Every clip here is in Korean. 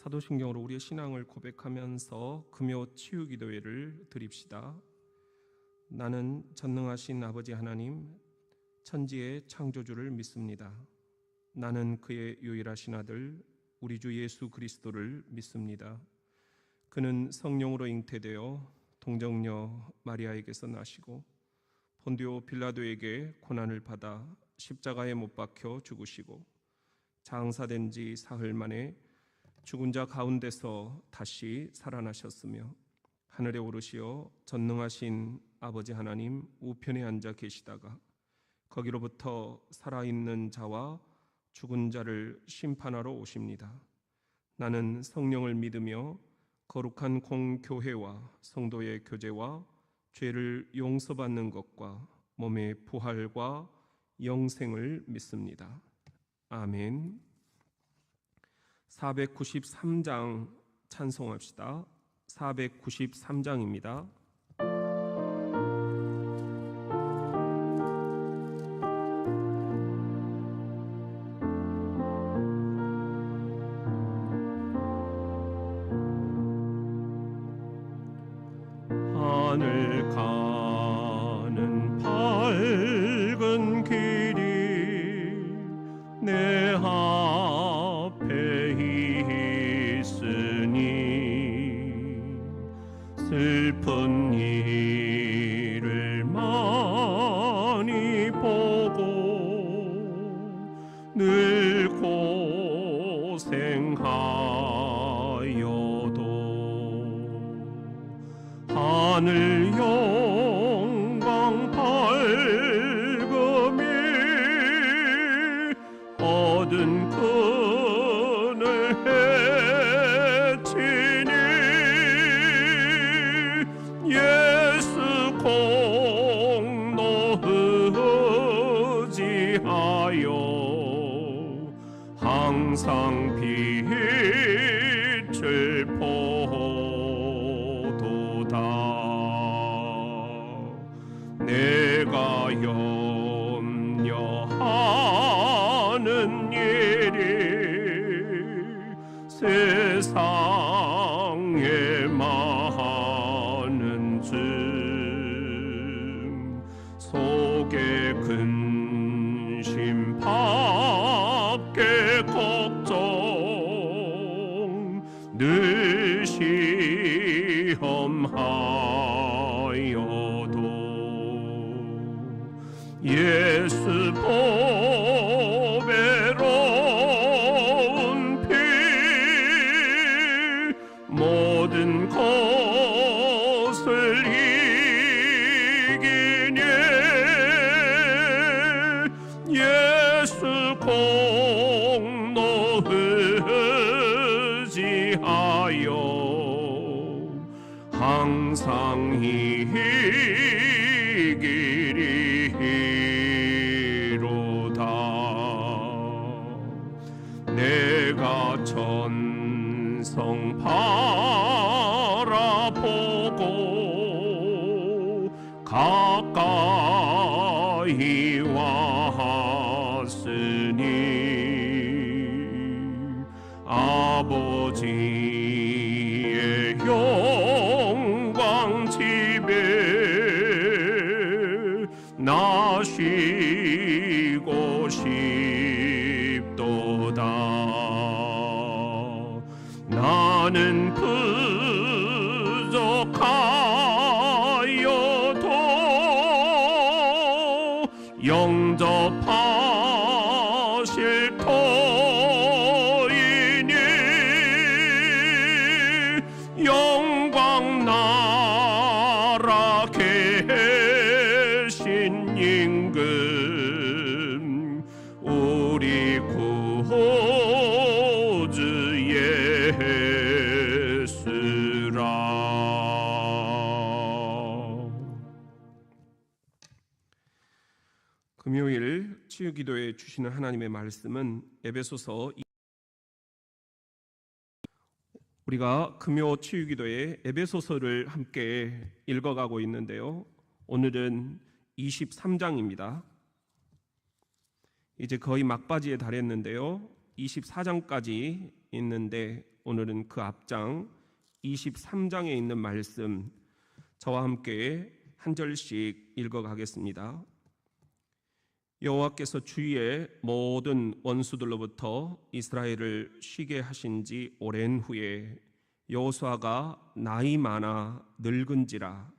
사도신경으로 우리의 신앙을 고백하면서 금요 치유기도회를 드립시다. 나는 전능하신 아버지 하나님, 천지의 창조주를 믿습니다. 나는 그의 유일하신 아들 우리 주 예수 그리스도를 믿습니다. 그는 성령으로 잉태되어 동정녀 마리아에게서 나시고 본디오 빌라도에게 고난을 받아 십자가에 못 박혀 죽으시고 장사된 지 사흘 만에 죽은 자 가운데서 다시 살아나셨으며 하늘에 오르시어 전능하신 아버지 하나님 우편에 앉아 계시다가 거기로부터 살아있는 자와 죽은 자를 심판하러 오십니다. 나는 성령을 믿으며 거룩한 공교회와 성도의 교제와 죄를 용서받는 것과 몸의 부활과 영생을 믿습니다. 아멘. 493장 찬송합시다. 493장입니다. 하늘 가는 밝은 길이 내 앞에 있으니 슬픈 일을 많이 보고 늘 고생하여도 하늘 영광 밝음이 얻은 그늘 해치니 예수 공로 의지하여 항상 빛을 보도다. 내가 염려하는 일이 세상에 많은 즈음 속에 근심 밖에 걱정 늘 시험하여도 예수 보배로운 피 모든 것을 이기니 예수 공로 의지하여 항상 이기리로다. 내가 천성 바라보고 가까이 왔으니 아버지의 영광 집에 나시고 싶도다. 나는 부족하여도 영접하실 터이니 영광 나라 계신 임금 우리 구주 예수라. 금요일 치유기도에 주시는 하나님의 말씀은 에베소서. 우리가 금요 치유기도에 에베소서를 함께 읽어가고 있는데요, 오늘은 23장입니다. 이제 거의 막바지에 달했는데요, 24장까지 있는데 오늘은 그 앞장 23장에 있는 말씀 저와 함께 한 절씩 읽어가겠습니다. 여호와께서 주위의 모든 원수들로부터 이스라엘을 쉬게 하신 지 오랜 후에 여호수아가 나이 많아 늙은지라.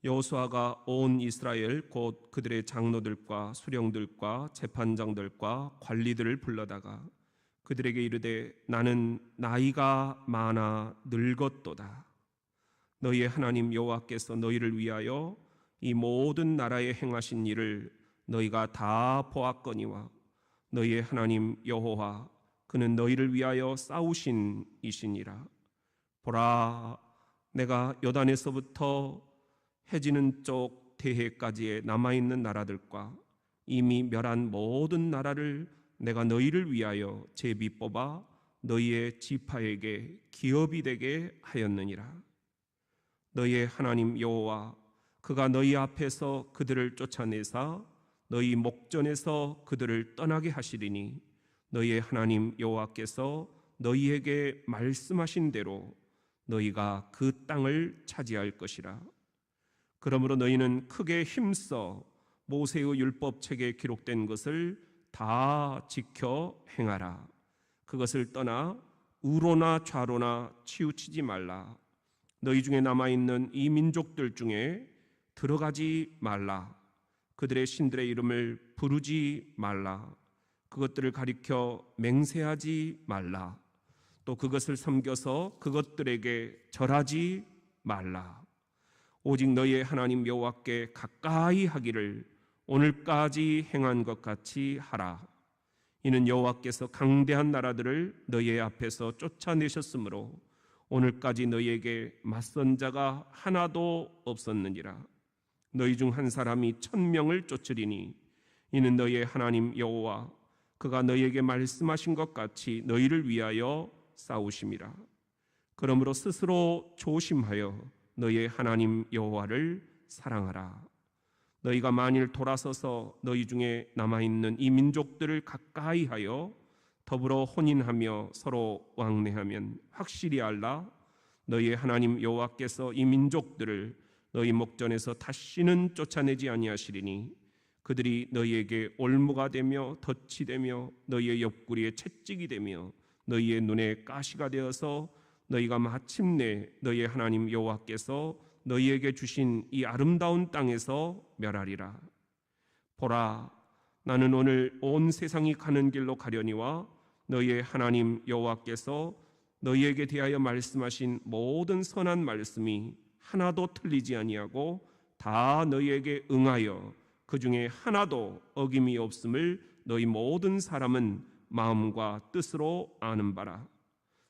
여호수아가 온 이스라엘 곧 그들의 장로들과 수령들과 재판장들과 관리들을 불러다가 그들에게 이르되 나는 나이가 많아 늙었도다. 너희의 하나님 여호와께서 너희를 위하여 이 모든 나라에 행하신 일을 너희가 다 보았거니와 너희의 하나님 여호와 그는 너희를 위하여 싸우신 이시니라. 보라, 내가 요단에서부터 해지는 쪽 대해까지의 남아있는 나라들과 이미 멸한 모든 나라를 내가 너희를 위하여 제비 뽑아 너희의 지파에게 기업이 되게 하였느니라. 너희의 하나님 여호와 그가 너희 앞에서 그들을 쫓아내사 너희 목전에서 그들을 떠나게 하시리니 너희의 하나님 여호와께서 너희에게 말씀하신 대로 너희가 그 땅을 차지할 것이라. 그러므로 너희는 크게 힘써 모세의 율법책에 기록된 것을 다 지켜 행하라. 그것을 떠나 우로나 좌로나 치우치지 말라. 너희 중에 남아있는 이 민족들 중에 들어가지 말라. 그들의 신들의 이름을 부르지 말라. 그것들을 가리켜 맹세하지 말라. 또 그것을 섬겨서 그것들에게 절하지 말라. 오직 너희의 하나님 여호와께 가까이 하기를 오늘까지 행한 것 같이 하라. 이는 여호와께서 강대한 나라들을 너희의 앞에서 쫓아내셨으므로 오늘까지 너희에게 맞선 자가 하나도 없었느니라. 너희 중 한 사람이 1000명을 쫓으리니 이는 너희의 하나님 여호와 그가 너희에게 말씀하신 것 같이 너희를 위하여 싸우심이라. 그러므로 스스로 조심하여 너희의 하나님 여호와를 사랑하라. 너희가 만일 돌아서서 너희 중에 남아있는 이 민족들을 가까이 하여 더불어 혼인하며 서로 왕래하면 확실히 알라. 너희의 하나님 여호와께서 이 민족들을 너희 목전에서 다시는 쫓아내지 아니하시리니 그들이 너희에게 올무가 되며 덫이 되며 너희의 옆구리에 채찍이 되며 너희의 눈에 가시가 되어서 너희가 마침내 너희의 하나님 여호와께서 너희에게 주신 이 아름다운 땅에서 멸하리라. 보라, 나는 오늘 온 세상이 가는 길로 가려니와 너희의 하나님 여호와께서 너희에게 대하여 말씀하신 모든 선한 말씀이 하나도 틀리지 아니하고 다 너희에게 응하여 그 중에 하나도 어김이 없음을 너희 모든 사람은 마음과 뜻으로 아는 바라.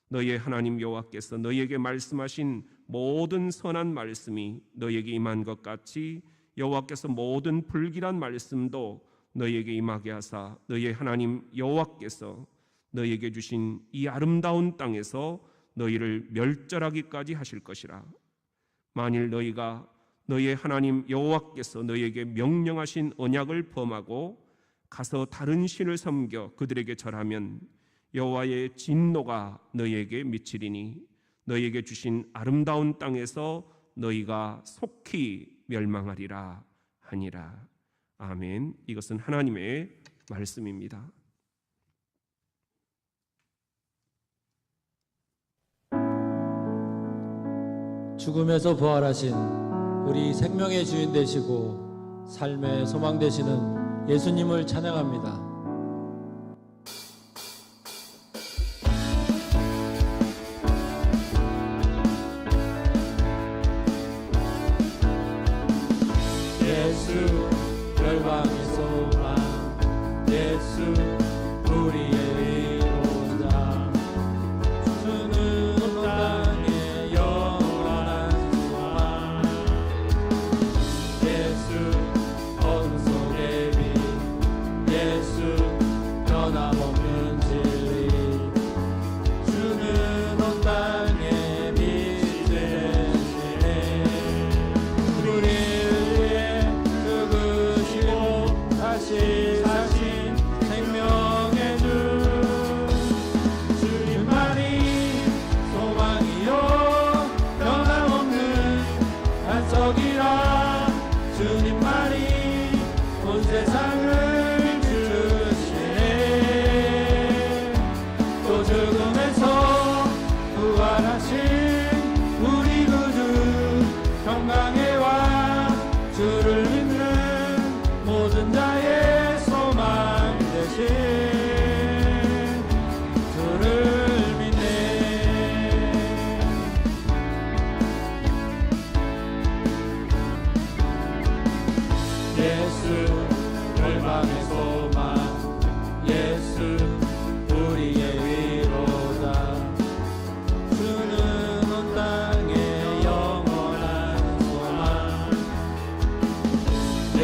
너희의 하나님 여호와께서 너희에게 말씀하신 모든 선한 말씀이 너희에게 임한 것 같이 여호와께서 모든 불길한 말씀도 너희에게 임하게 하사 너희의 하나님 여호와께서 너희에게 주신 이 아름다운 땅에서 너희를 멸절하기까지 하실 것이라. 만일 너희가 너희의 하나님 여호와께서 너희에게 명령하신 언약을 범하고 가서 다른 신을 섬겨 그들에게 절하면 여호와의 진노가 너희에게 미치리니 너희에게 주신 아름다운 땅에서 너희가 속히 멸망하리라 하니라. 아멘. 이것은 하나님의 말씀입니다. 죽음에서 부활하신 우리 생명의 주인 되시고 삶의 소망 되시는 예수님을 찬양합니다. 예수 열방의 소망, 예수 우리의 위로자, 주는 온 땅에 영원한 소망, 예수 어둠 속의 빛, 예수 변함없는 진리, 주는 온 땅에 빛이 되시네. 우리를 위해 죽으시고 다시 사신 생명의 주,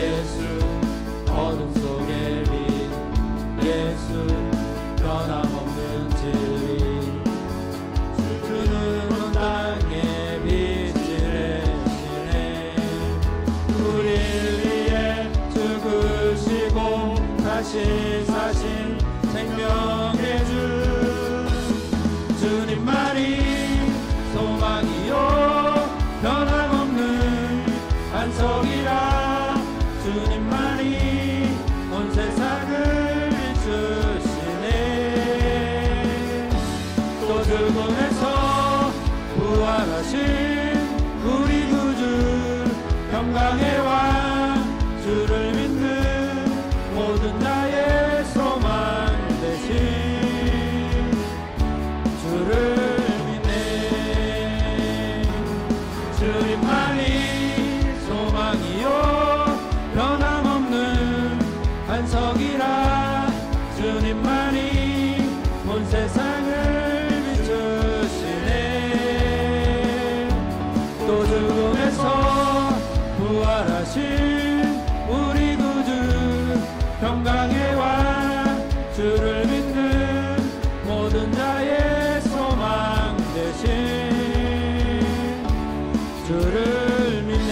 예수 어둠 속의 빛 예수 변함없는 진리 주는 온 땅에 빛이 되시네 우리를 위해 죽으시고 다시 사신 생명의 주 주님만이 소망이요 변함없는 반석이라 주님만이 온 세상을 비추시네 또 죽음에서 부활하신 우리 구주 평강의 왕 주를 믿는 모든 나의 소망 되신 주를 믿네 주님만이 소망이요 변함없는 반석이라 주님만이 온 세상을 비추시네 또 죽음에서 부활하신 우리 구주 평강의 왕 주를 믿는 모든 자의 소망 되신 주를 믿네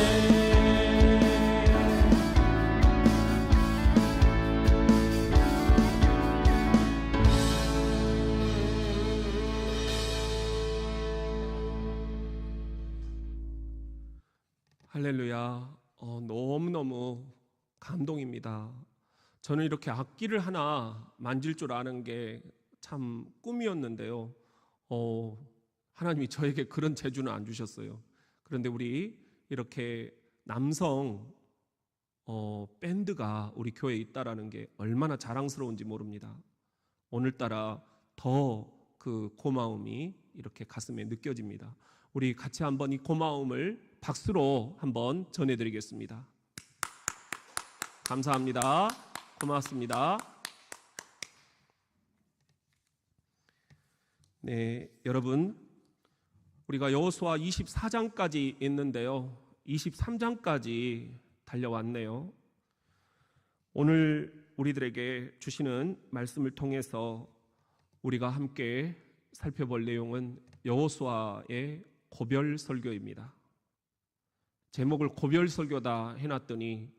할렐루야. 너무너무 감동입니다. 저는 이렇게 악기를 하나 만질 줄 아는 게 참 꿈이었는데요. 하나님이 저에게 그런 재주는 안 주셨어요. 그런데 우리 이렇게 남성 밴드가 우리 교회에 있다라는 게 얼마나 자랑스러운지 모릅니다. 오늘따라 더 그 고마움이 이렇게 가슴에 느껴집니다. 우리 같이 한번 이 고마움을 박수로 한번 전해드리겠습니다. 감사합니다. 고맙습니다. 네, 여러분, 우리가 여호수아 24장까지 있는데요, 23장까지 달려왔네요. 오늘 우리들에게 주시는 말씀을 통해서 우리가 함께 살펴볼 내용은 여호수아의 고별 설교입니다. 제목을 고별 설교다 해놨더니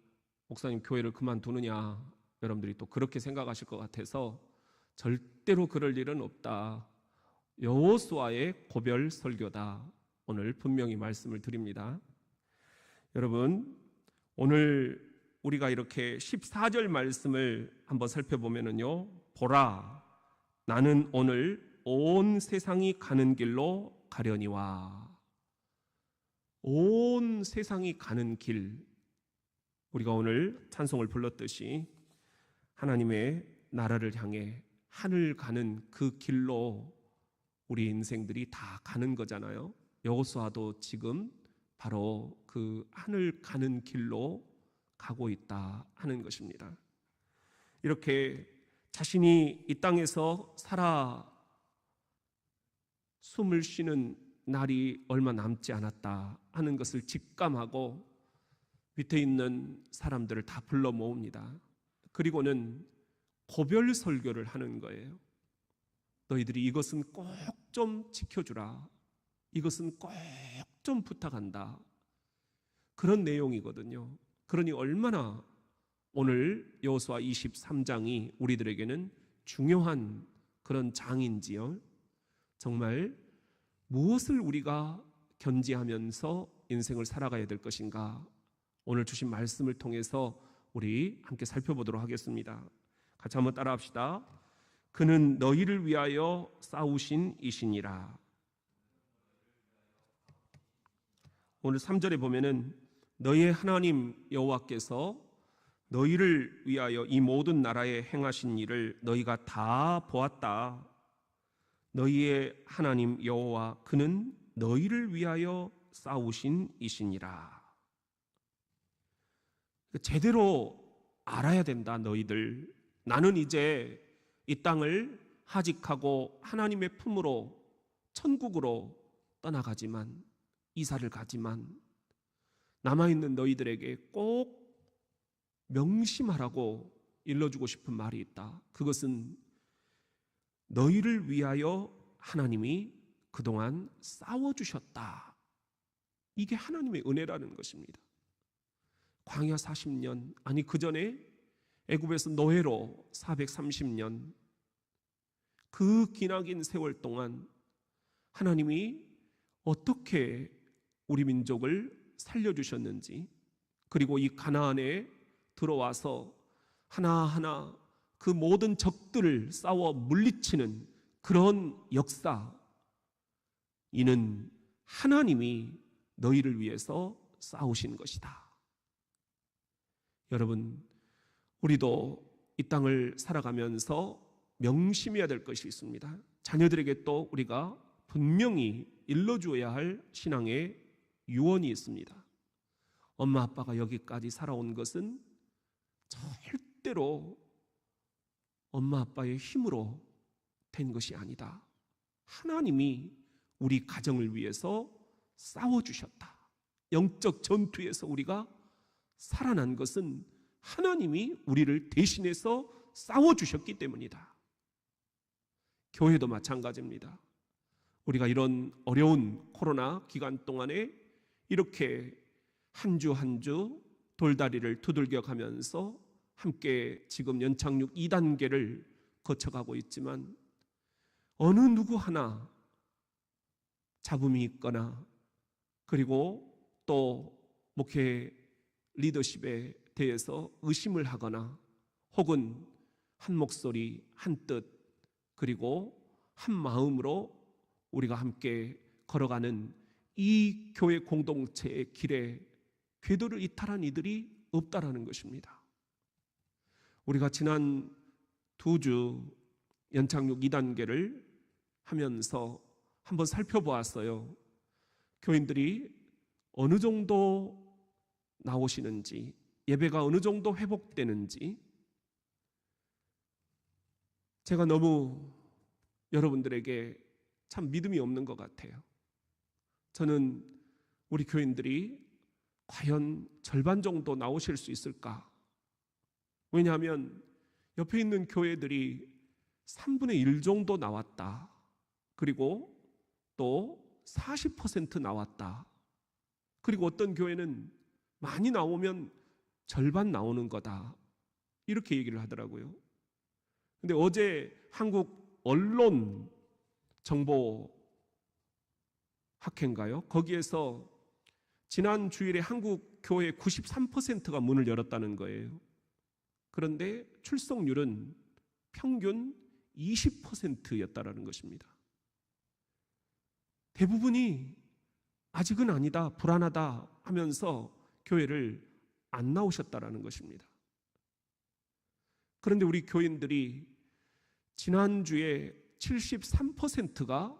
목사님 교회를 그만두느냐, 여러분들이 또 그렇게 생각하실 것 같아서 절대로 그럴 일은 없다. 여호수아의 고별 설교다. 오늘 분명히 말씀을 드립니다. 여러분, 오늘 우리가 이렇게 14절 말씀을 한번 살펴보면요, 보라, 나는 오늘 온 세상이 가는 길로 가려니와. 온 세상이 가는 길, 우리가 오늘 찬송을 불렀듯이 하나님의 나라를 향해 하늘 가는 그 길로 우리 인생들이 다 가는 거잖아요. 여호수아도 지금 바로 그 하늘 가는 길로 가고 있다 하는 것입니다. 이렇게 자신이 이 땅에서 살아 숨을 쉬는 날이 얼마 남지 않았다 하는 것을 직감하고 밑에 있는 사람들을 다 불러 모읍니다. 그리고는 고별 설교를 하는 거예요. 너희들이 이것은 꼭 좀 지켜주라. 이것은 꼭 좀 부탁한다. 그런 내용이거든요. 그러니 얼마나 오늘 여호수아 23장이 우리들에게는 중요한 그런 장인지요. 정말 무엇을 우리가 견지하면서 인생을 살아가야 될 것인가, 오늘 주신 말씀을 통해서 우리 함께 살펴보도록 하겠습니다. 같이 한번 따라합시다. 그는 너희를 위하여 싸우신 이시니라. 오늘 3절에 보면은 너희의 하나님 여호와께서 너희를 위하여 이 모든 나라에 행하신 일을 너희가 다 보았다. 너희의 하나님 여호와 그는 너희를 위하여 싸우신 이시니라. 제대로 알아야 된다. 너희들, 나는 이제 이 땅을 하직하고 하나님의 품으로 천국으로 떠나가지만, 이사를 가지만 남아있는 너희들에게 꼭 명심하라고 일러주고 싶은 말이 있다. 그것은 너희를 위하여 하나님이 그동안 싸워주셨다. 이게 하나님의 은혜라는 것입니다. 광야 40년, 아니 그 전에 애굽에서 노예로 430년, 그 기나긴 세월 동안 하나님이 어떻게 우리 민족을 살려주셨는지, 그리고 이 가나안에 들어와서 하나하나 그 모든 적들을 싸워 물리치는 그런 역사, 이는 하나님이 너희를 위해서 싸우신 것이다. 여러분, 우리도 이 땅을 살아가면서 명심해야 될 것이 있습니다. 자녀들에게 또 우리가 분명히 일러주어야 할 신앙의 유언이 있습니다. 엄마 아빠가 여기까지 살아온 것은 절대로 엄마 아빠의 힘으로 된 것이 아니다. 하나님이 우리 가정을 위해서 싸워주셨다. 영적 전투에서 우리가 살아난 것은 하나님이 우리를 대신해서 싸워주셨기 때문이다. 교회도 마찬가지입니다. 우리가 이런 어려운 코로나 기간 동안에 이렇게 한 주 한 주 돌다리를 두들겨 가면서 함께 지금 연착륙 2단계를 거쳐가고 있지만 어느 누구 하나 잡음이 있거나, 그리고 또 목회 리더십에 대해서 의심을 하거나, 혹은 한 목소리, 한 뜻, 그리고 한 마음으로 우리가 함께 걸어가는 이 교회 공동체의 길에 궤도를 이탈한 이들이 없다라는 것입니다. 우리가 지난 2주 연착륙 2단계를 하면서 한번 살펴보았어요. 교인들이 어느 정도 나오시는지, 예배가 어느 정도 회복되는지. 제가 너무 여러분들에게 참 믿음이 없는 것 같아요. 저는 우리 교인들이 과연 절반 정도 나오실 수 있을까? 왜냐하면 옆에 있는 교회들이 3분의 1 정도 나왔다. 그리고 또 40% 나왔다. 그리고 어떤 교회는 많이 나오면 절반 나오는 거다. 이렇게 얘기를 하더라고요. 근데 어제 한국 언론 정보 학회인가요? 거기에서 지난 주일에 한국 교회 93%가 문을 열었다는 거예요. 그런데 출석률은 평균 20%였다라는 것입니다. 대부분이 아직은 아니다, 불안하다 하면서 교회를 안 나오셨다라는 것입니다. 그런데 우리 교인들이 지난주에 73%가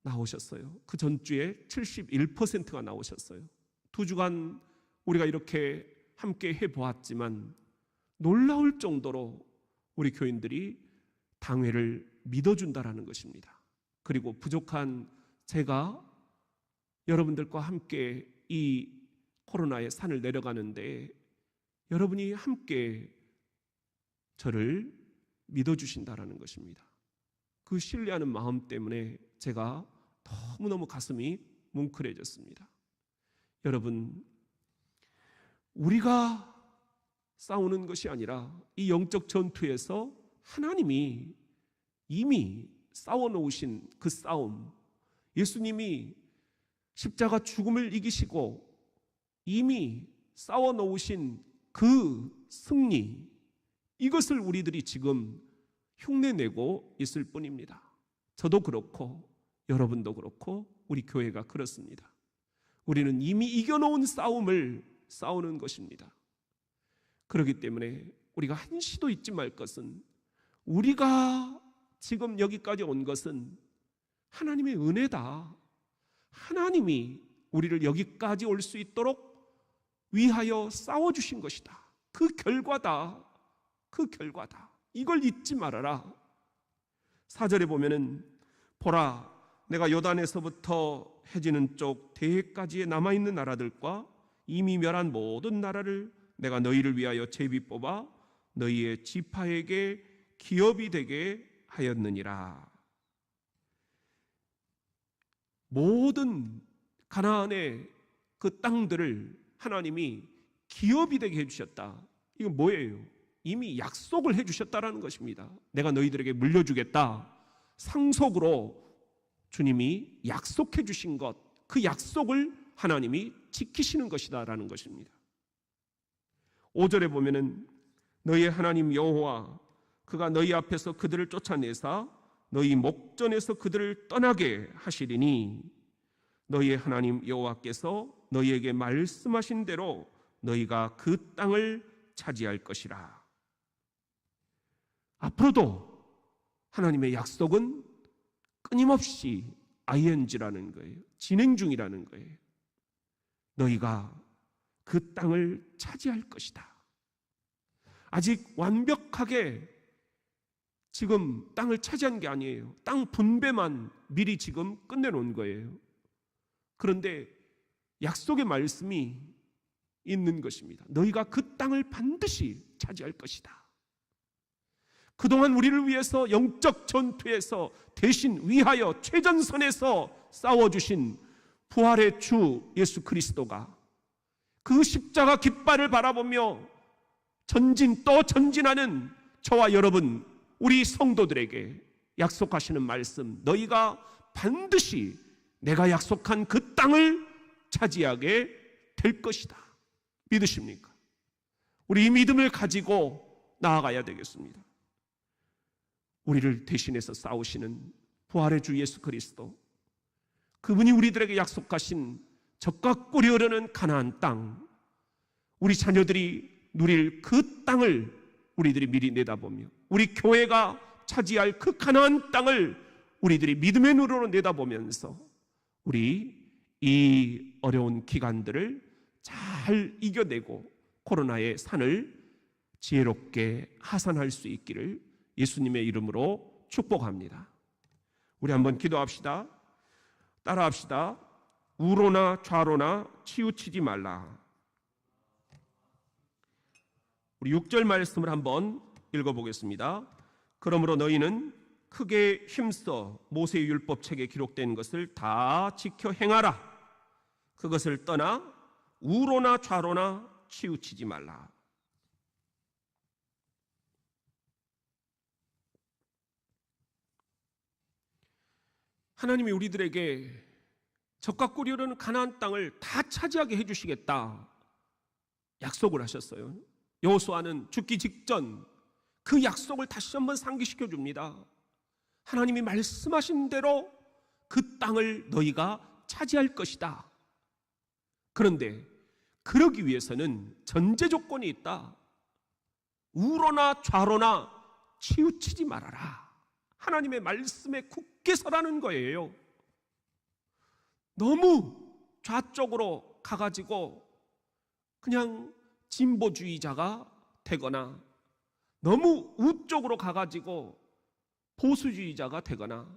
나오셨어요. 그 전주에 71%가 나오셨어요. 2주간 우리가 이렇게 함께 해보았지만 놀라울 정도로 우리 교인들이 당회를 믿어준다라는 것입니다. 그리고 부족한 제가 여러분들과 함께 이 코로나의 산을 내려가는데 여러분이 함께 저를 믿어주신다라는 것입니다. 그 신뢰하는 마음 때문에 제가 너무너무 가슴이 뭉클해졌습니다. 여러분, 우리가 싸우는 것이 아니라 이 영적 전투에서 하나님이 이미 싸워놓으신 그 싸움, 예수님이 십자가 죽음을 이기시고 이미 싸워놓으신 그 승리, 이것을 우리들이 지금 흉내내고 있을 뿐입니다. 저도 그렇고 여러분도 그렇고 우리 교회가 그렇습니다. 우리는 이미 이겨놓은 싸움을 싸우는 것입니다. 그렇기 때문에 우리가 한시도 잊지 말 것은, 우리가 지금 여기까지 온 것은 하나님의 은혜다. 하나님이 우리를 여기까지 올 수 있도록 위하여 싸워주신 것이다. 그 결과다. 그 결과다. 이걸 잊지 말아라. 4절에 보면은 보라, 내가 요단에서부터 해지는 쪽 대해까지의 남아있는 나라들과 이미 멸한 모든 나라를 내가 너희를 위하여 제비 뽑아 너희의 지파에게 기업이 되게 하였느니라. 모든 가나안의 그 땅들을 하나님이 기업이 되게 해주셨다. 이건 뭐예요? 이미 약속을 해주셨다라는 것입니다. 내가 너희들에게 물려주겠다. 상속으로 주님이 약속해 주신 것, 그 약속을 하나님이 지키시는 것이다라는 것입니다. 5절에 보면은 너희의 하나님 여호와 그가 너희 앞에서 그들을 쫓아내사 너희 목전에서 그들을 떠나게 하시리니 너희의 하나님 여호와께서 너희에게 말씀하신 대로 너희가 그 땅을 차지할 것이라. 앞으로도 하나님의 약속은 끊임없이 ing라는 거예요. 진행 중이라는 거예요. 너희가 그 땅을 차지할 것이다. 아직 완벽하게 지금 땅을 차지한 게 아니에요. 땅 분배만 미리 지금 끝내놓은 거예요. 그런데 약속의 말씀이 있는 것입니다. 너희가 그 땅을 반드시 차지할 것이다. 그동안 우리를 위해서 영적 전투에서 대신 위하여 최전선에서 싸워주신 부활의 주 예수 그리스도가 그 십자가 깃발을 바라보며 전진 또 전진하는 저와 여러분 우리 성도들에게 약속하시는 말씀, 너희가 반드시 내가 약속한 그 땅을 차지하게 될 것이다. 믿으십니까? 우리 이 믿음을 가지고 나아가야 되겠습니다. 우리를 대신해서 싸우시는 부활의 주 예수 그리스도, 그분이 우리들에게 약속하신 젖과 꿀이 흐르는 가나안 땅, 우리 자녀들이 누릴 그 땅을 우리들이 미리 내다보며 우리 교회가 차지할 그 가나안 땅을 우리들이 믿음의 눈으로 내다보면서 우리 이 어려운 기간들을 잘 이겨내고 코로나의 산을 지혜롭게 하산할 수 있기를 예수님의 이름으로 축복합니다. 우리 한번 기도합시다. 따라합시다. 우로나 좌로나 치우치지 말라. 우리 6절 말씀을 한번 읽어보겠습니다. 그러므로 너희는 크게 힘써 모세의 율법책에 기록된 것을 다 지켜 행하라. 그것을 떠나 우로나 좌로나 치우치지 말라. 하나님이 우리들에게 젖과 꿀이 흐르는 가나안 땅을 다 차지하게 해주시겠다 약속을 하셨어요. 여호수아는 죽기 직전 그 약속을 다시 한번 상기시켜 줍니다. 하나님이 말씀하신 대로 그 땅을 너희가 차지할 것이다. 그런데 그러기 위해서는 전제 조건이 있다. 우로나 좌로나 치우치지 말아라. 하나님의 말씀에 굳게 서라는 거예요. 너무 좌쪽으로 가가지고 그냥 진보주의자가 되거나 너무 우쪽으로 가가지고 보수주의자가 되거나,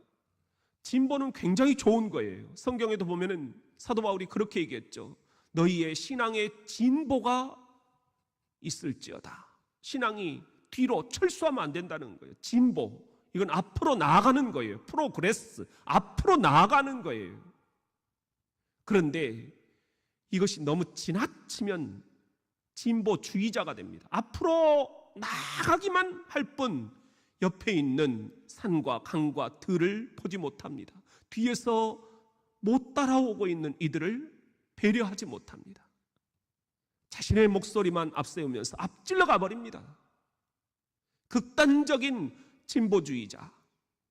진보는 굉장히 좋은 거예요. 성경에도 보면은 사도 바울이 그렇게 얘기했죠. 너희의 신앙의 진보가 있을지어다. 신앙이 뒤로 철수하면 안 된다는 거예요. 진보, 이건 앞으로 나아가는 거예요. 프로그레스, 앞으로 나아가는 거예요. 그런데 이것이 너무 지나치면 진보주의자가 됩니다. 앞으로 나아가기만 할 뿐 옆에 있는 산과 강과 들을 보지 못합니다. 뒤에서 못 따라오고 있는 이들을 배려하지 못합니다. 자신의 목소리만 앞세우면서 앞질러 가버립니다. 극단적인 진보주의자,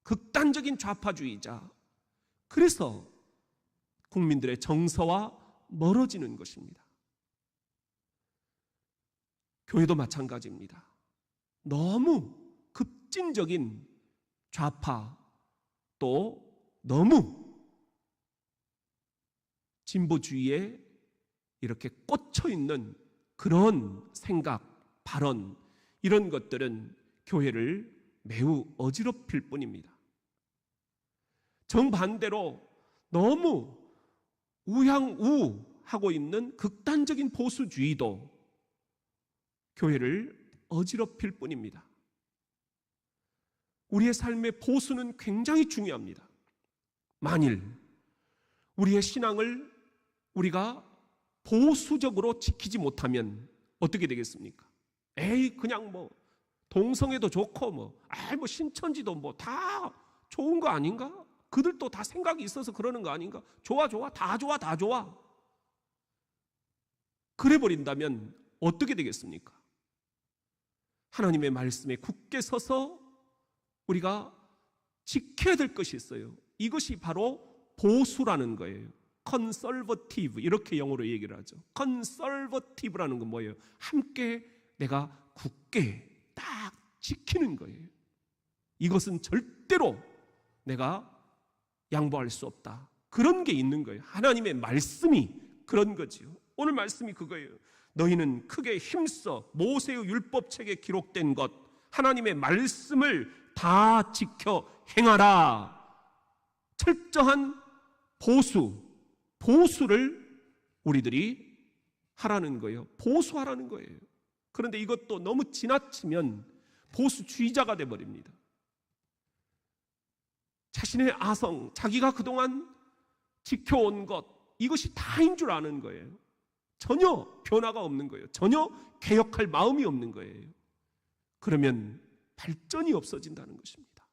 극단적인 좌파주의자. 그래서 국민들의 정서와 멀어지는 것입니다. 교회도 마찬가지입니다. 너무 급진적인 좌파, 또 너무 진보주의에 이렇게 꽂혀 있는 그런 생각, 발언, 이런 것들은 교회를 매우 어지럽힐 뿐입니다. 정반대로 너무 우양우하고 있는 극단적인 보수주의도 교회를 어지럽힐 뿐입니다. 우리의 삶의 보수는 굉장히 중요합니다. 만일 우리의 신앙을 우리가 보수적으로 지키지 못하면 어떻게 되겠습니까? 에이, 그냥 뭐 동성애도 좋고 뭐 신천지도 뭐 다 좋은 거 아닌가? 그들도 다 생각이 있어서 그러는 거 아닌가? 좋아, 다 좋아, 다 좋아. 그래 버린다면 어떻게 되겠습니까? 하나님의 말씀에 굳게 서서 우리가 지켜야 될 것이 있어요. 이것이 바로 보수라는 거예요. conservative, 이렇게 영어로 얘기를 하죠. conservative라는 건 뭐예요? 함께 내가 굳게 딱 지키는 거예요. 이것은 절대로 내가 양보할 수 없다. 그런 게 있는 거예요. 하나님의 말씀이 그런 거지요. 오늘 말씀이 그거예요. 너희는 크게 힘써 모세의 율법책에 기록된 것, 하나님의 말씀을 다 지켜 행하라. 철저한 보수를 우리들이 하라는 거예요. 보수하라는 거예요. 그런데 이것도 너무 지나치면 보수주의자가 되어버립니다. 자신의 아성, 자기가 그동안 지켜온 것, 이것이 다인 줄 아는 거예요. 전혀 변화가 없는 거예요. 전혀 개혁할 마음이 없는 거예요. 그러면 발전이 없어진다는 것입니다.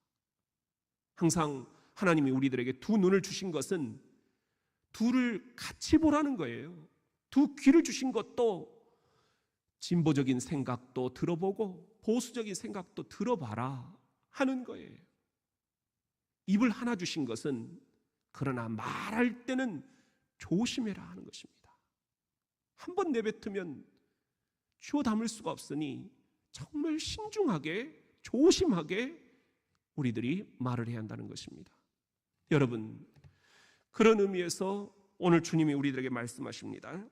항상 하나님이 우리들에게 두 눈을 주신 것은 둘을 같이 보라는 거예요. 두 귀를 주신 것도 진보적인 생각도 들어보고 보수적인 생각도 들어봐라 하는 거예요. 입을 하나 주신 것은 그러나 말할 때는 조심해라 하는 것입니다. 한번 내뱉으면 주워 담을 수가 없으니 정말 신중하게 조심하게 우리들이 말을 해야 한다는 것입니다. 여러분, 그런 의미에서 오늘 주님이 우리들에게 말씀하십니다.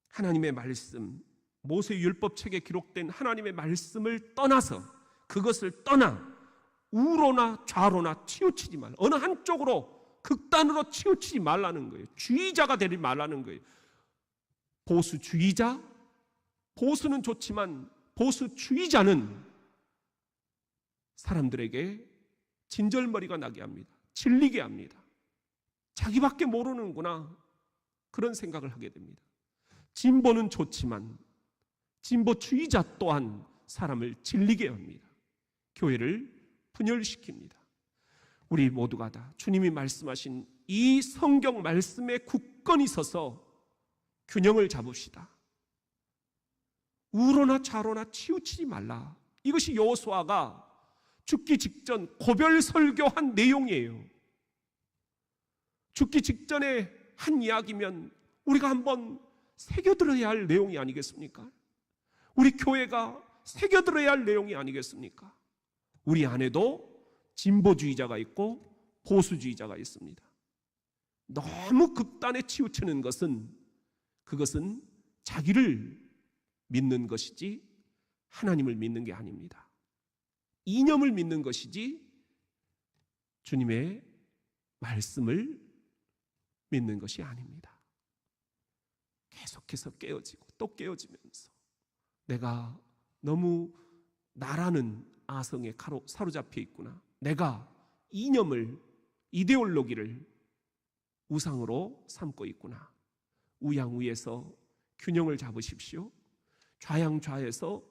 하나님의 말씀, 모세 율법책에 기록된 하나님의 말씀을 떠나서, 그것을 떠나 우로나 좌로나 치우치지 말라. 어느 한쪽으로 극단으로 치우치지 말라는 거예요. 주의자가 되지 말라는 거예요. 보수주의자, 보수는 좋지만 보수주의자는 사람들에게 진절머리가 나게 합니다. 질리게 합니다. 자기밖에 모르는구나, 그런 생각을 하게 됩니다. 진보는 좋지만 진보주의자 또한 사람을 질리게 합니다. 교회를 분열시킵니다. 우리 모두가 다 주님이 말씀하신 이 성경 말씀에 굳건히 서서 균형을 잡읍시다. 우로나 좌로나 치우치지 말라. 이것이 여호수아가 죽기 직전 고별 설교한 내용이에요. 죽기 직전에 한 이야기면 우리가 한번 새겨들어야 할 내용이 아니겠습니까? 우리 교회가 새겨들어야 할 내용이 아니겠습니까? 우리 안에도 진보주의자가 있고 보수주의자가 있습니다. 너무 극단에 치우치는 것은, 그것은 자기를 믿는 것이지 하나님을 믿는 게 아닙니다. 이념을 믿는 것이지 주님의 말씀을 믿는 것이 아닙니다. 계속해서 깨어지고 또 깨어지면서 내가 너무 나라는 아성에 사로잡혀 있구나, 내가 이념을, 이데올로기를 우상으로 삼고 있구나. 우양우에서 균형을 잡으십시오. 좌양좌에서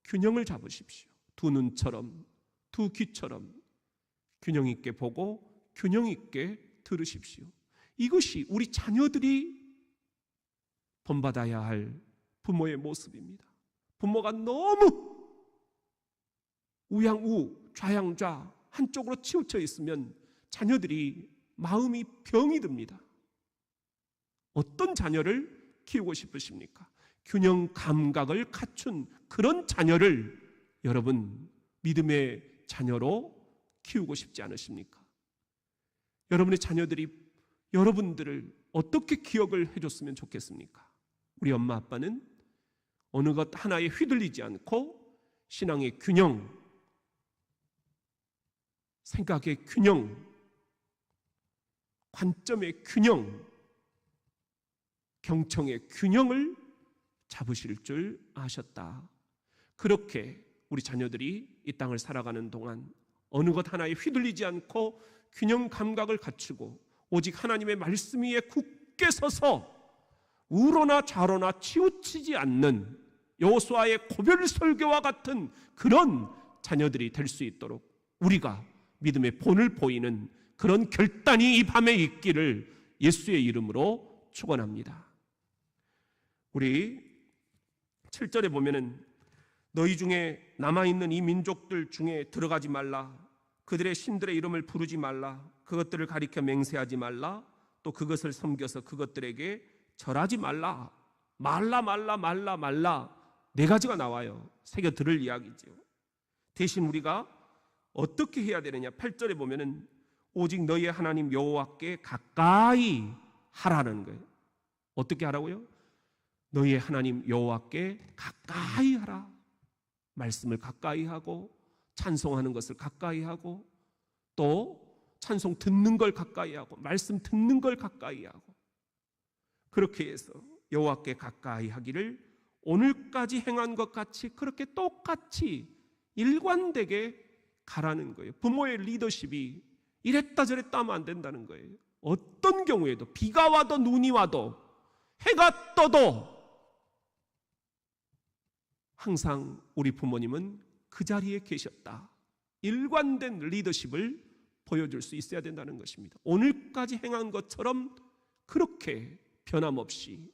균형을 잡으십시오. 두 눈처럼 두 귀처럼 균형 있게 보고 균형 있게 들으십시오. 이것이 우리 자녀들이 본받아야 할 부모의 모습입니다. 부모가 너무 우양우, 좌양좌 한쪽으로 치우쳐 있으면 자녀들이 마음이 병이 듭니다. 어떤 자녀를 키우고 싶으십니까? 균형 감각을 갖춘 그런 자녀를 여러분 믿음의 자녀로 키우고 싶지 않으십니까? 여러분의 자녀들이 여러분들을 어떻게 기억을 해줬으면 좋겠습니까? 우리 엄마 아빠는 어느 것 하나에 휘둘리지 않고 신앙의 균형, 생각의 균형, 관점의 균형, 경청의 균형을 잡으실 줄 아셨다. 그렇게 우리 자녀들이 이 땅을 살아가는 동안 어느 것 하나에 휘둘리지 않고 균형 감각을 갖추고 오직 하나님의 말씀 위에 굳게 서서 우로나 좌로나 치우치지 않는 여호수아의 고별 설교와 같은 그런 자녀들이 될 수 있도록 우리가 믿음의 본을 보이는 그런 결단이 이 밤에 있기를 예수의 이름으로 축원합니다. 우리 7절에 보면은 너희 중에 남아있는 이 민족들 중에 들어가지 말라, 그들의 신들의 이름을 부르지 말라, 그것들을 가리켜 맹세하지 말라, 또 그것을 섬겨서 그것들에게 절하지 말라. 말라 네 가지가 나와요. 새겨 들을 이야기죠. 대신 우리가 어떻게 해야 되느냐? 8절에 보면은 오직 너희의 하나님 여호와께 가까이 하라는 거예요. 어떻게 하라고요? 너희의 하나님 여호와께 가까이 하라. 말씀을 가까이 하고 찬송하는 것을 가까이 하고 또 찬송 듣는 걸 가까이 하고 말씀 듣는 걸 가까이 하고 그렇게 해서 여호와께 가까이 하기를 오늘까지 행한 것 같이 그렇게 똑같이 일관되게 가라는 거예요. 부모의 리더십이 이랬다 저랬다 하면 안 된다는 거예요. 어떤 경우에도 비가 와도 눈이 와도 해가 떠도 항상 우리 부모님은 그 자리에 계셨다. 일관된 리더십을 보여줄 수 있어야 된다는 것입니다. 오늘까지 행한 것처럼 그렇게 변함없이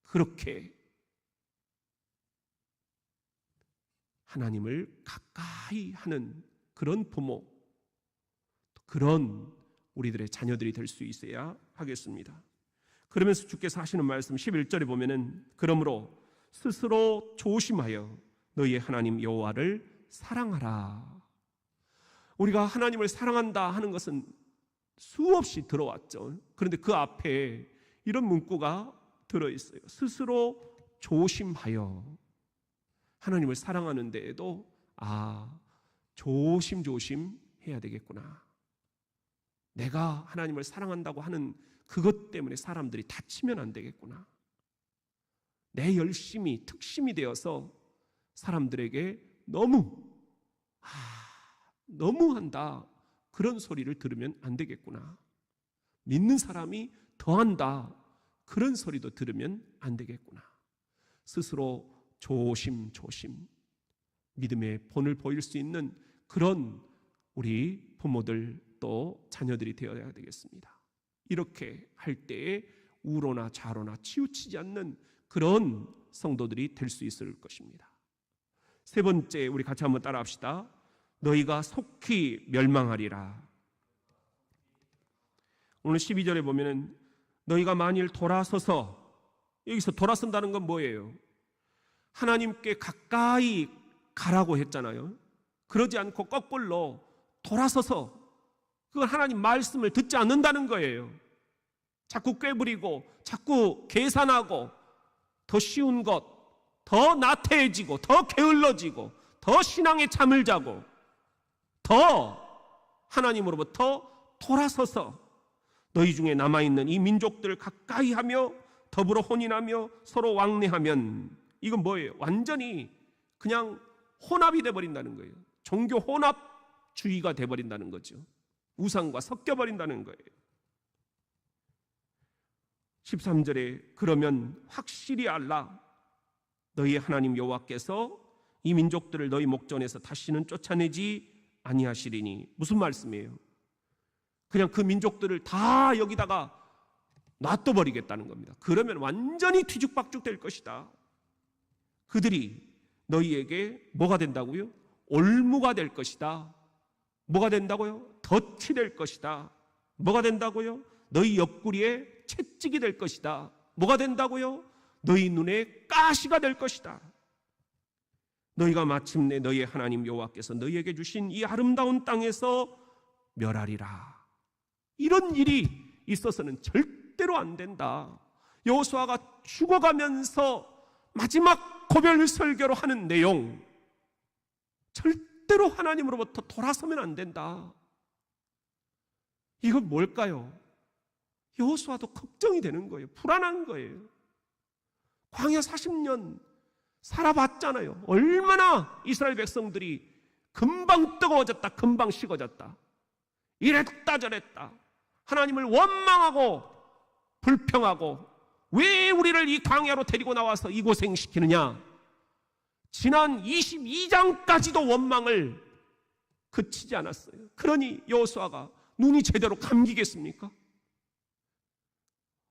그렇게 하나님을 가까이 하는 그런 부모, 그런 우리들의 자녀들이 될 수 있어야 하겠습니다. 그러면서 주께서 하시는 말씀 11절에 보면은 그러므로 스스로 조심하여 너희의 하나님 여호와를 사랑하라. 우리가 하나님을 사랑한다 하는 것은 수없이 들어왔죠. 그런데 그 앞에 이런 문구가 들어있어요. 스스로 조심하여. 하나님을 사랑하는 데에도 조심조심 해야 되겠구나. 내가 하나님을 사랑한다고 하는 그것 때문에 사람들이 다치면 안 되겠구나. 내 열심이 특심이 되어서 사람들에게 너무한다 그런 소리를 들으면 안 되겠구나. 믿는 사람이 더한다 그런 소리도 들으면 안 되겠구나. 스스로 조심조심 믿음의 본을 보일 수 있는 그런 우리 부모들 또 자녀들이 되어야 되겠습니다. 이렇게 할 때에 우로나 좌로나 치우치지 않는 그런 성도들이 될 수 있을 것입니다. 세 번째, 우리 같이 한번 따라합시다. 너희가 속히 멸망하리라. 오늘 12절에 보면은 너희가 만일 돌아서서, 여기서 돌아선다는 건 뭐예요? 하나님께 가까이 가라고 했잖아요. 그러지 않고 거꾸로 돌아서서 그건 하나님 말씀을 듣지 않는다는 거예요. 자꾸 꾀부리고 자꾸 계산하고 더 쉬운 것, 더 나태해지고 더 게을러지고 더 신앙에 잠을 자고 더 하나님으로부터 돌아서서 너희 중에 남아있는 이 민족들을 가까이 하며 더불어 혼인하며 서로 왕래하면, 이건 뭐예요? 완전히 그냥 혼합이 돼버린다는 거예요. 종교 혼합주의가 돼버린다는 거죠. 우상과 섞여버린다는 거예요. 13절에 그러면 확실히 알라. 너희 하나님 여호와께서 이 민족들을 너희 목전에서 다시는 쫓아내지 아니하시리니. 무슨 말씀이에요? 그냥 그 민족들을 다 여기다가 놔둬버리겠다는 겁니다. 그러면 완전히 뒤죽박죽 될 것이다. 그들이 너희에게 뭐가 된다고요? 올무가 될 것이다. 뭐가 된다고요? 덫이 될 것이다. 뭐가 된다고요? 너희 옆구리에 채찍이 될 것이다. 뭐가 된다고요? 너희 눈에 가시가 될 것이다. 너희가 마침내 너희의 하나님 여호와께서 너희에게 주신 이 아름다운 땅에서 멸하리라. 이런 일이 있어서는 절대로 안 된다. 여호수아가 죽어가면서 마지막 고별 설교로 하는 내용, 절대로 하나님으로부터 돌아서면 안 된다. 이건 뭘까요? 여호수아도 걱정이 되는 거예요. 불안한 거예요. 광야 40년 살아봤잖아요. 얼마나 이스라엘 백성들이 금방 뜨거워졌다, 금방 식어졌다, 이랬다 저랬다, 하나님을 원망하고 불평하고 왜 우리를 이 광야로 데리고 나와서 이 고생시키느냐. 지난 22장까지도 원망을 그치지 않았어요. 그러니 여호수아가 눈이 제대로 감기겠습니까?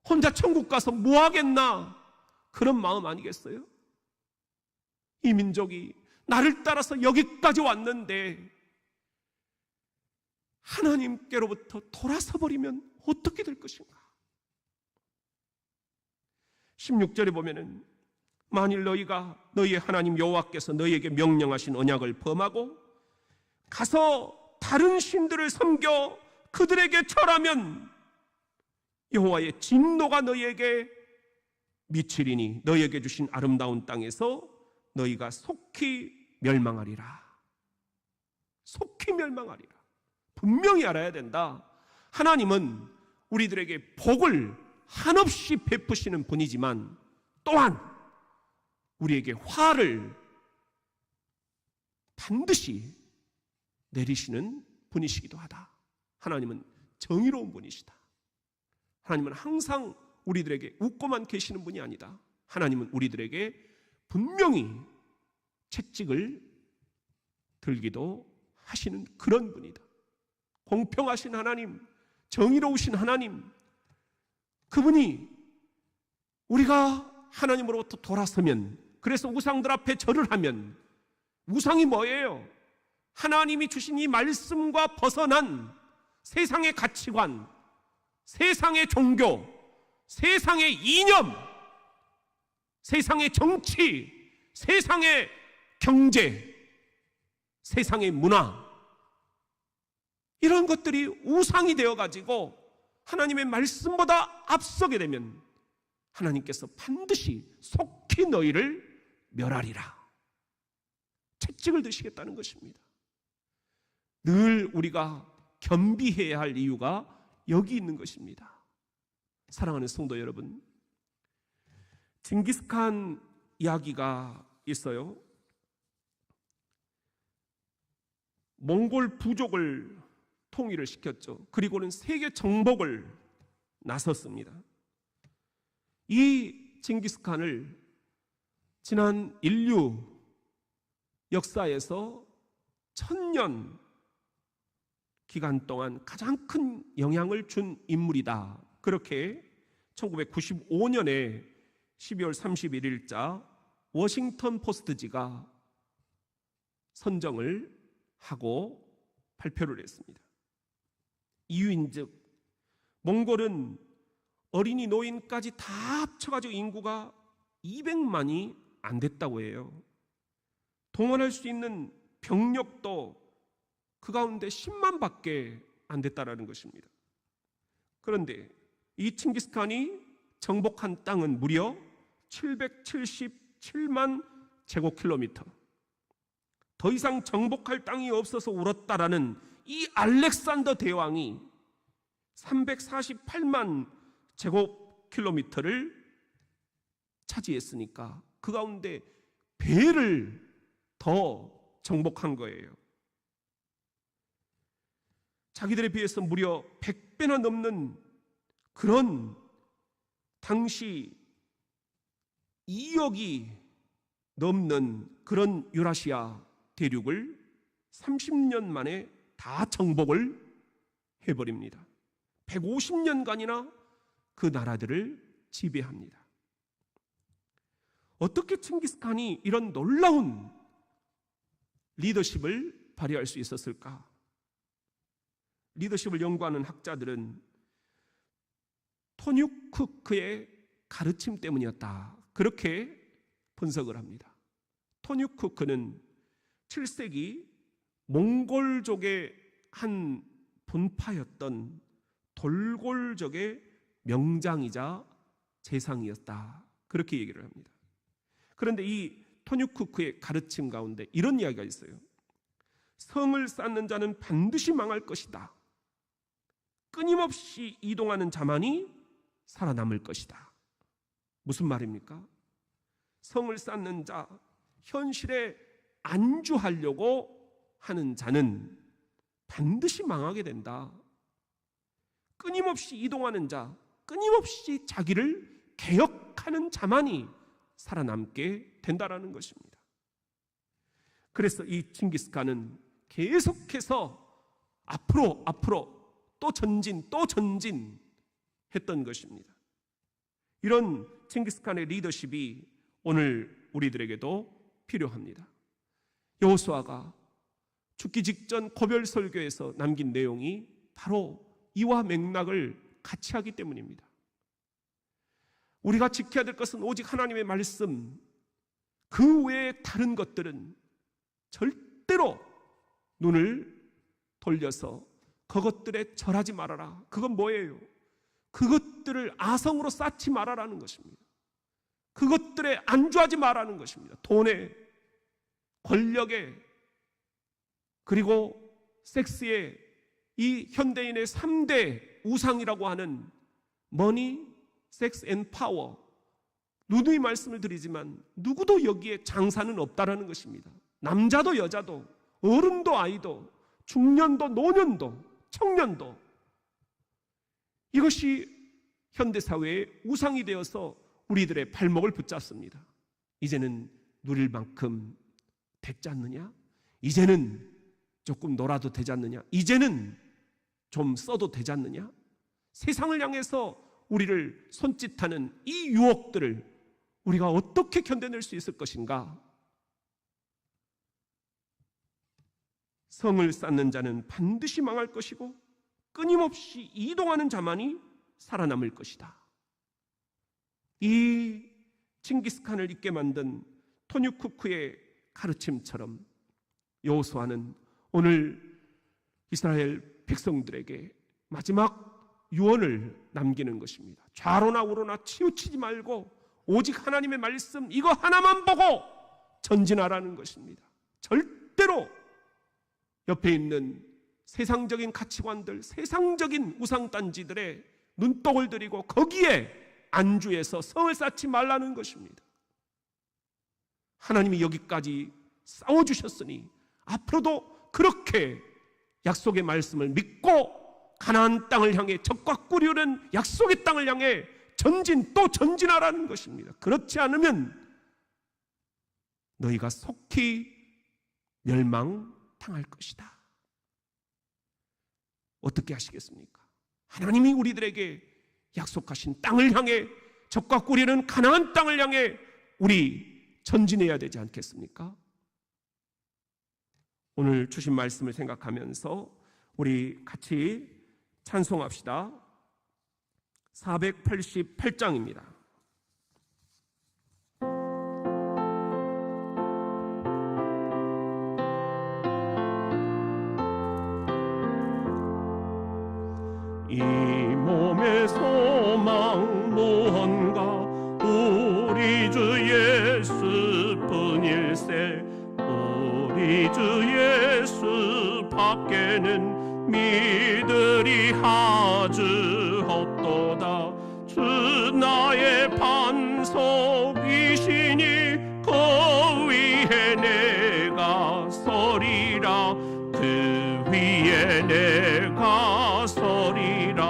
혼자 천국 가서 뭐 하겠나, 그런 마음 아니겠어요? 이 민족이 나를 따라서 여기까지 왔는데 하나님께로부터 돌아서 버리면 어떻게 될 것인가. 16절에 보면은 만일 너희가 너희의 하나님 여호와께서 너희에게 명령하신 언약을 범하고 가서 다른 신들을 섬겨 그들에게 절하면 여호와의 진노가 너희에게 미치리니 너희에게 주신 아름다운 땅에서 너희가 속히 멸망하리라. 속히 멸망하리라. 분명히 알아야 된다. 하나님은 우리들에게 복을 한없이 베푸시는 분이지만 또한 우리에게 화를 반드시 내리시는 분이시기도 하다. 하나님은 정의로운 분이시다. 하나님은 항상 우리들에게 웃고만 계시는 분이 아니다. 하나님은 우리들에게 분명히 채찍을 들기도 하시는 그런 분이다. 공평하신 하나님, 정의로우신 하나님, 그분이 우리가 하나님으로부터 돌아서면, 그래서 우상들 앞에 절을 하면, 우상이 뭐예요? 하나님이 주신 이 말씀과 벗어난 세상의 가치관, 세상의 종교, 세상의 이념, 세상의 정치, 세상의 경제, 세상의 문화, 이런 것들이 우상이 되어가지고 하나님의 말씀보다 앞서게 되면 하나님께서 반드시 속히 너희를 멸하리라. 채찍을 드시겠다는 것입니다. 늘 우리가 겸비해야 할 이유가 여기 있는 것입니다. 사랑하는 성도 여러분, 징기스칸 이야기가 있어요. 몽골 부족을 통일을 시켰죠. 그리고는 세계 정복을 나섰습니다. 이 징기스칸을 지난 인류 역사에서 1000년 기간 동안 가장 큰 영향을 준 인물이다. 그렇게 1995년에 12월 31일자 워싱턴 포스트지가 선정을 하고 발표를 했습니다. 이유인즉 몽골은 어린이 노인까지 다 합쳐가지고 인구가 200만이 안 됐다고 해요. 동원할 수 있는 병력도 그 가운데 10만 밖에 안 됐다라는 것입니다. 그런데 이 칭기스칸이 정복한 땅은 무려 777만 제곱킬로미터. 더 이상 정복할 땅이 없어서 울었다라는 이 알렉산더 대왕이 348만 제곱킬로미터를 차지했으니까 그 가운데 배를 더 정복한 거예요. 자기들에 비해서 무려 100배나 넘는 그런 당시 2억이 넘는 그런 유라시아 대륙을 30년 만에 다 정복을 해버립니다. 150년간이나 그 나라들을 지배합니다. 어떻게 칭기스칸이 이런 놀라운 리더십을 발휘할 수 있었을까? 리더십을 연구하는 학자들은 토뉴쿠크의 가르침 때문이었다, 그렇게 분석을 합니다. 토뉴쿠크는 7세기 몽골족의 한 분파였던 돌골족의 명장이자 재상이었다, 그렇게 얘기를 합니다. 그런데 이 토뉴쿠크의 가르침 가운데 이런 이야기가 있어요. 성을 쌓는 자는 반드시 망할 것이다. 끊임없이 이동하는 자만이 살아남을 것이다. 무슨 말입니까? 성을 쌓는 자, 현실에 안주하려고 하는 자는 반드시 망하게 된다. 끊임없이 이동하는 자, 끊임없이 자기를 개혁하는 자만이 살아남게 된다라는 것입니다. 그래서 이 칭기스칸은 계속해서 앞으로 또 전진 했던 것입니다. 이런 칭기스칸의 리더십이 오늘 우리들에게도 필요합니다. 여호수아가 죽기 직전 고별 설교에서 남긴 내용이 바로 이와 맥락을 같이 하기 때문입니다. 우리가 지켜야 될 것은 오직 하나님의 말씀, 그 외에 다른 것들은 절대로 눈을 돌려서 그것들에 절하지 말아라. 그건 뭐예요? 그것들을 아성으로 쌓지 말아라는 것입니다. 그것들에 안주하지 말라는 것입니다. 돈에, 권력에, 그리고 섹스에, 이 현대인의 3대 우상이라고 하는 머니, 섹스 앤 파워, 누누이 말씀을 드리지만 누구도 여기에 장사는 없다라는 것입니다. 남자도 여자도, 어른도 아이도, 중년도 노년도, 청년도, 이것이 현대사회의 우상이 되어서 우리들의 발목을 붙잡습니다. 이제는 누릴 만큼 됐지 않느냐? 이제는 조금 놀아도 되지 않느냐? 이제는 좀 써도 되지 않느냐? 세상을 향해서 우리를 손짓하는 이 유혹들을 우리가 어떻게 견뎌낼 수 있을 것인가? 성을 쌓는 자는 반드시 망할 것이고 끊임없이 이동하는 자만이 살아남을 것이다. 이 칭기스칸을 있게 만든 토뉴쿠크의 가르침처럼 여호수아는 오늘 이스라엘 백성들에게 마지막 유언을 남기는 것입니다. 좌로나 우로나 치우치지 말고 오직 하나님의 말씀 이거 하나만 보고 전진하라는 것입니다. 절대로 옆에 있는 세상적인 가치관들, 세상적인 우상단지들의 눈독을 들이고 거기에 안주해서 성을 쌓지 말라는 것입니다. 하나님이 여기까지 싸워주셨으니 앞으로도 그렇게 약속의 말씀을 믿고 가나안 땅을 향해 적과 꿀이오는 약속의 땅을 향해 전진 또 전진하라는 것입니다. 그렇지 않으면 너희가 속히 멸망당할 것이다. 어떻게 하시겠습니까? 하나님이 우리들에게 약속하신 땅을 향해 적과 꿀이는 가나안 땅을 향해 우리 전진해야 되지 않겠습니까? 오늘 주신 말씀을 생각하면서 우리 같이 찬송합시다. 488장입니다. 이 몸의 소망 무언가 우리 주 예수뿐일세. 우리 주 예수 밖에는 믿으리 하주 없도다. 주 나의 반석이시니 그 위에 내가 서리라. 그 위에 내가 서리라.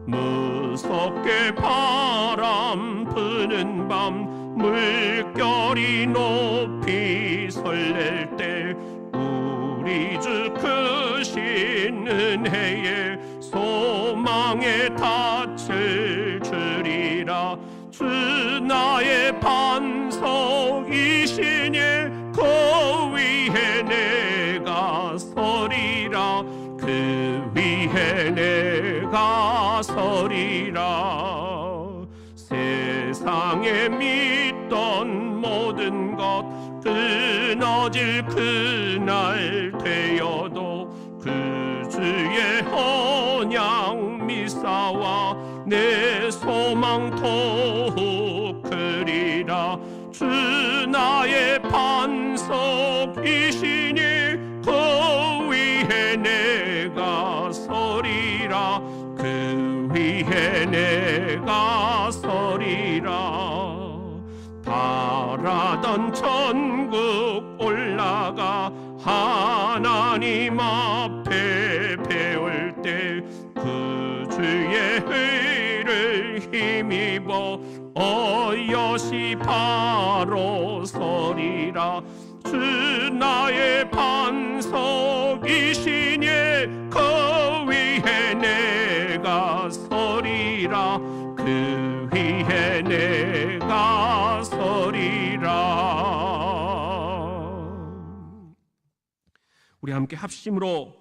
무섭게 바람 부는 밤 물결이 높이 설렐 때 우리 주 크신 은혜에 소망에 닻을 주리라. 주 나의 반석이시니 그 위에 내가 서리라. 그 위에 내가 서리라. 세상에 믿던 모든 것 끊어질 그날 되어도 그 주의 언약 미사와 내 소망 더욱 크리라. 주 나의 반석이시니 그 위에 내가 서리라. 그 위에 내가 서리라. 바람 바라던 천국 올라가 하나님 앞에 배울 때 그 주의 의를 힘입어 어여시 바로 서리라. 주 나의 반석이시니 그 위에 내가 서리라. 그 위에 내가 서리라. 우리 함께 합심으로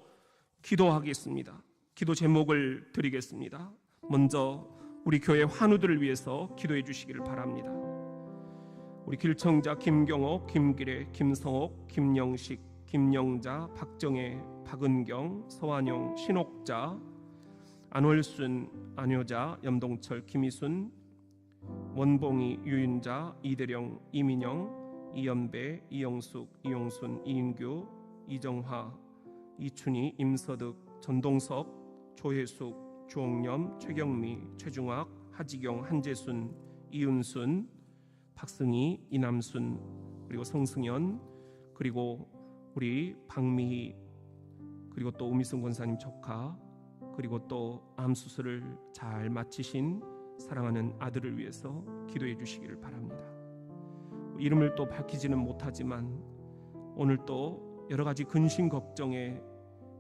기도하겠습니다. 기도 제목을 드리겠습니다. 먼저 우리 교회 환우들을 위해서 기도해 주시기를 바랍니다. 우리 길청자 김경옥, 김기래, 김성옥, 김영식, 김영자, 박정혜, 박은경, 서완용, 신옥자, 안월순, 안효자, 염동철, 김희순, 원봉이, 유윤자, 이대령, 이민영, 이연배, 이영숙, 이용순, 이인규, 이정화, 이춘희, 임서득, 전동석, 조혜숙, 주옥념, 최경미, 최중학, 하지경, 한재순, 이은순, 박승희, 이남순, 그리고 성승연, 그리고 우리 박미희, 그리고 또 우미승 권사님 조카, 그리고 또 암 수술을 잘 마치신 사랑하는 아들을 위해서 기도해 주시기를 바랍니다. 이름을 또 밝히지는 못하지만 오늘 또 여러 가지 근심 걱정에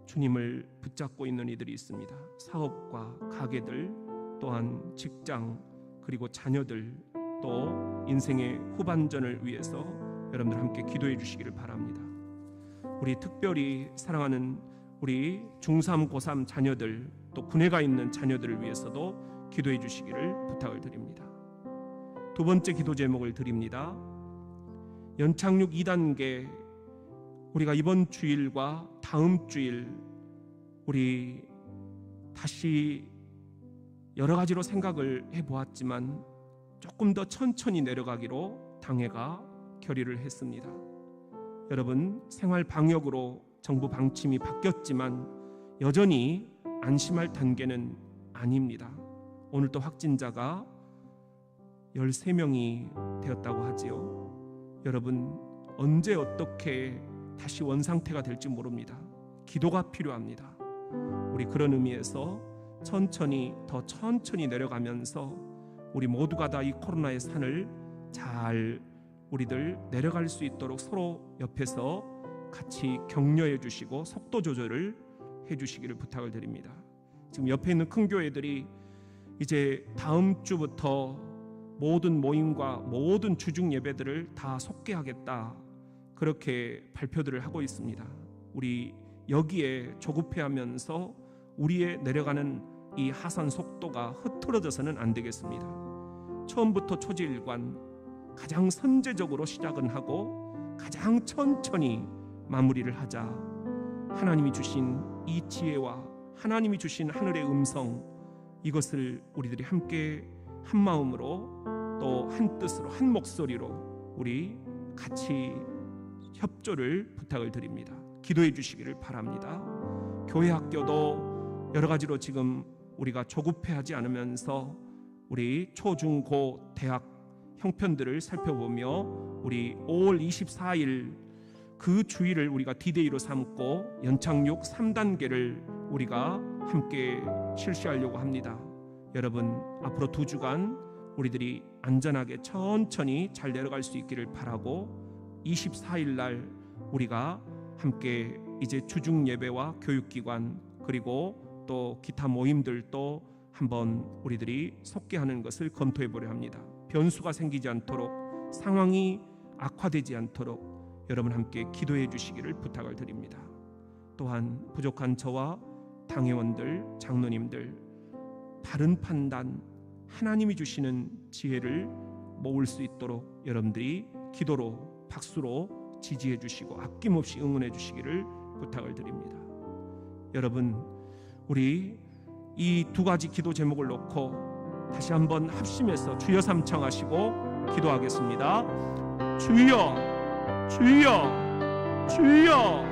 주님을 붙잡고 있는 이들이 있습니다. 사업과 가게들, 또한 직장, 그리고 자녀들, 또 인생의 후반전을 위해서 여러분들 함께 기도해 주시기를 바랍니다. 우리 특별히 사랑하는 우리 중3, 고3 자녀들, 또 군에 가 있는 자녀들을 위해서도 기도해 주시기를 부탁을 드립니다. 두 번째 기도 제목을 드립니다. 연착륙 2단계, 우리가 이번 주일과 다음 주일 우리 다시 여러 가지로 생각을 해보았지만 조금 더 천천히 내려가기로 당회가 결의를 했습니다. 여러분, 생활 방역으로 정부 방침이 바뀌었지만 여전히 안심할 단계는 아닙니다. 오늘 또 확진자가 13명이 되었다고 하지요. 여러분, 언제 어떻게 다시 원상태가 될지 모릅니다. 기도가 필요합니다. 우리 그런 의미에서 천천히, 더 천천히 내려가면서 우리 모두가 다 이 코로나의 산을 잘 우리들 내려갈 수 있도록 서로 옆에서 같이 격려해 주시고 속도 조절을 해 주시기를 부탁을 드립니다. 지금 옆에 있는 큰 교회들이 이제 다음 주부터 모든 모임과 모든 주중 예배들을 다 속개하겠다, 그렇게 발표들을 하고 있습니다. 우리 여기에 조급해하면서 우리의 내려가는 이 하산 속도가 흐트러져서는 안 되겠습니다. 처음부터 초지일관 가장 선제적으로 시작은 하고 가장 천천히 마무리를 하자. 하나님이 주신 이 지혜와 하나님이 주신 하늘의 음성, 이것을 우리들이 함께 한 마음으로 또 한 뜻으로 한 목소리로 우리 같이 협조를 부탁을 드립니다. 기도해 주시기를 바랍니다. 교회 학교도 여러 가지로 지금 우리가 조급해하지 않으면서 우리 초, 중, 고, 대학 형편들을 살펴보며 우리 5월 24일 그 주일을 우리가 디데이로 삼고 연착륙 3단계를 우리가 함께 실시하려고 합니다. 여러분, 앞으로 2주간 우리들이 안전하게 천천히 잘 내려갈 수 있기를 바라고 24일 날 우리가 함께 이제 주중 예배와 교육기관 그리고 또 기타 모임들도 한번 우리들이 속개하는 것을 검토해 보려 합니다. 변수가 생기지 않도록, 상황이 악화되지 않도록 여러분 함께 기도해 주시기를 부탁을 드립니다. 또한 부족한 저와 당회원들, 장로님들, 바른 판단, 하나님이 주시는 지혜를 모을 수 있도록 여러분들이 기도로, 박수로 지지해 주시고 아낌없이 응원해 주시기를 부탁을 드립니다. 여러분, 우리 이 두 가지 기도 제목을 놓고 다시 한번 합심해서 주여 삼창하시고 기도하겠습니다. 주여, 주여, 주여.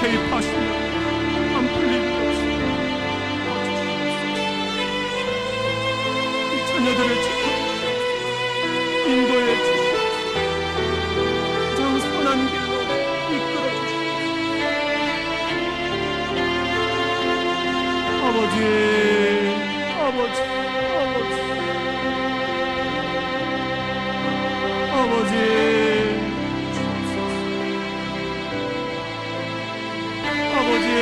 개입하시면 안 풀릴 것 없습니다. 이 자녀들을 지켜 인도해 주시고 가장 선한 길로 이끌어 주시고 아버지 아버지 아버지 아버지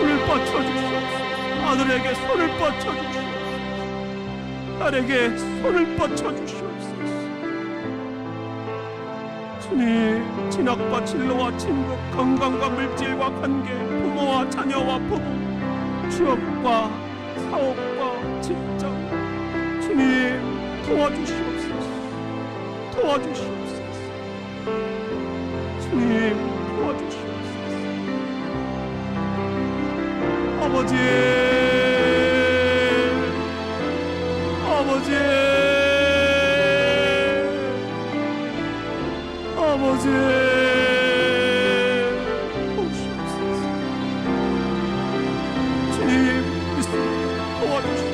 손을 뻗쳐주시옵소서. 아들에게 손을 뻗쳐주시옵소서. 딸에게 손을 뻗쳐주시옵소서. 주님, 진학과 진로와 진급, 건강과 물질과 관계, 부모와 자녀와 부모, 취업과 사업과 직장, 주님 도와주시옵소서. 도와주시옵소서. 주님 도와주시옵소서. 아버지 아버지 아버지 도와주시옵소서. 주님 믿습니다. 도와주시옵소서.